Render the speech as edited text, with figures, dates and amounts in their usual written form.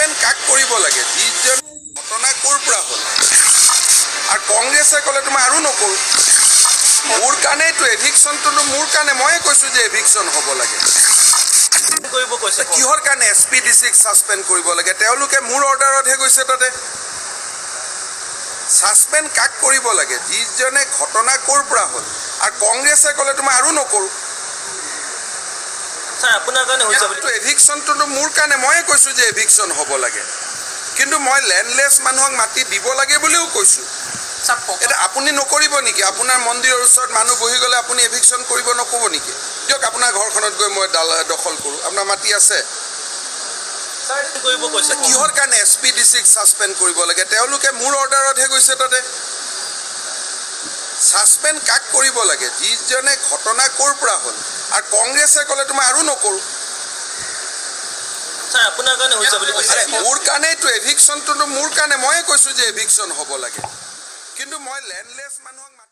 suspend কাক কৰিব লাগে যিজন ঘটনা ক'ৰ পৰা হ'ল আৰু কংগ্ৰেছে ক'লে মই আৰু নকৰোঁ মোৰ কাৰণেতো এভিকশ্যনটো মোৰ কাৰণে ময়ে কৈছোঁ যে এভিকশ্যন হ'ব লাগে কিহৰ কাৰণে SPDCক ছাছপেণ্ড কৰিব লাগে তেওঁলোকে মোৰ অৰ্ডাৰতহে গৈছে তাতে ছাছপেণ্ড কাক কৰিব লাগে যিজনে ঘটনা ক'ৰ পৰা হ'ল আৰু কংগ্ৰেছে ক'লে মই আৰু নকৰোঁ এভিকশ্যনটো মোৰ কাৰণে ময়ে কৈছোঁ যে এভিকশ্যন হ'ব লাগে কিন্তু মই লেণ্ডলেছ মানুহক মাটি দিব লাগে বুলিও কৈছোঁ এটা আপুনি নকৰিব নেকি আপোনাৰ মন্দিৰৰ ওচৰত মানুহ বহি গ'লে আপুনি এভিকশ্যন কৰিব নক'ব নেকি দিয়ক আপোনাৰ ঘৰখনত গৈ মই দখল কৰোঁ আপোনাৰ মাটি আছে কিহৰ কাৰণে SPDCক ছাছপেণ্ড কৰিব লাগে তেওঁলোকে মোৰ অৰ্ডাৰতহে গৈছে তাতে ছাছপেণ্ড কাক কৰিব লাগে যিজনে ঘটনা ক'ৰ পৰা হ'ল আৰু কংগ্ৰেছে ক'লে মই আৰু নকৰোঁ মোৰ কাৰণেতো এভিকশ্যনটো মোৰ কাৰণে ময়ে কৈছোঁ যে এভিকশ্যন হ'ব লাগে কিন্তু মই লেণ্ডলেছ মানুহক